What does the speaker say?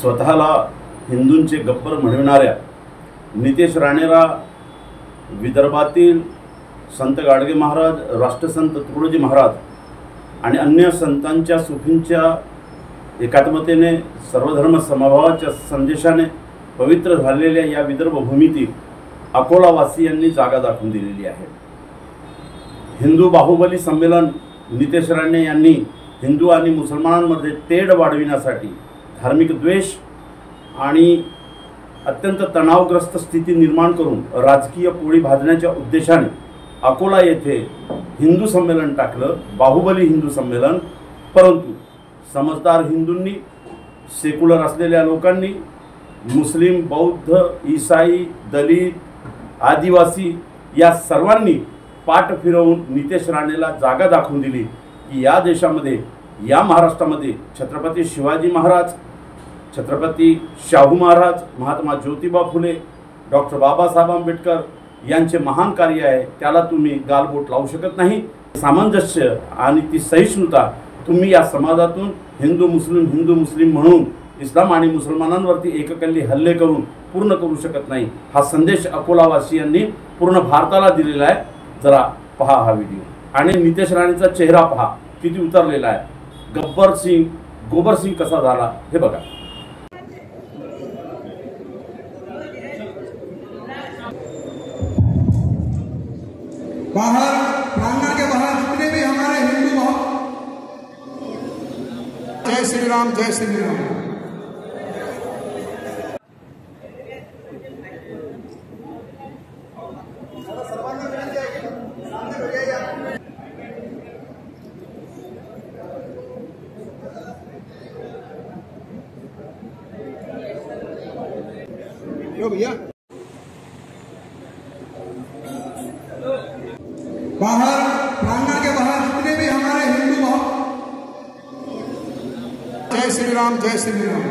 स्वतःला हिंदूंचे गब्बर म्हणविणाऱ्या नितेश राणेला विदर्भातील संत गाडगे महाराज, राष्ट्रसंत तुकडोजी महाराज आणि अन्य संतांच्या सुफींच्या एकात्मतेने सर्वधर्म समभावाच्या संदेशाने पवित्र झालेल्या या विदर्भ भूमीतील अकोलावासियांनी जागा दाखवून दिलेली आहे। हिंदू बाहुबली संमेलन नितेश राणे यांनी हिंदू आणि मुसलमानांमध्ये तेढ वाढविण्यासाठी धार्मिक द्वेष आणि अत्यंत तणावग्रस्त स्थिती निर्माण करून राजकीय पोळी भाजण्याच्या उद्देशाने अकोला येथे हिंदू संमेलन टाकलं, बाहुबली हिंदू संमेलन। परंतु समजदार हिंदूंनी, सेक्युलर असलेल्या लोकांनी, मुस्लिम, बौद्ध, ईसाई, दलित, आदिवासी या सर्वांनी पाठ फिरवून नितेश राणेला जागा दाखवून दिली की या देशामध्ये, या महाराष्ट्रामध्ये छत्रपती शिवाजी महाराज, छत्रपती शाहू महाराज, महात्मा ज्योतिबा फुले, डॉक्टर बाबासाहेब आंबेडकर यांचे महान कार्य आहे, त्याला तुम्ही गालबोट लावू शकत नाही। सामंजस्य आणि ती सहिष्णुता तुम्ही या समाजातून हिंदू मुस्लिम म्हणून इस्लाम आणि मुसलमानांवरती एककल्ली हल्ले करून पूर्ण करू शकत नाही। हा संदेश अकोलावासियांनी पूर्ण भारताला दिलेला आहे। जरा पहा हा व्हिडिओ आणि नितेश राणेचा चेहरा पहा किती उतरलेला आहे, गब्बर सिंग, गोबर सिंग कसा झाला हे बघा। बाहर प्रांगण के बाहर जितने भी हमारे हिंदू भाई, जय श्री राम, जय श्री राम। भैया बाहर प्रांगण के बाहर जितने भी हमारे हिंदू भाई, जय श्री राम, जय श्री राम।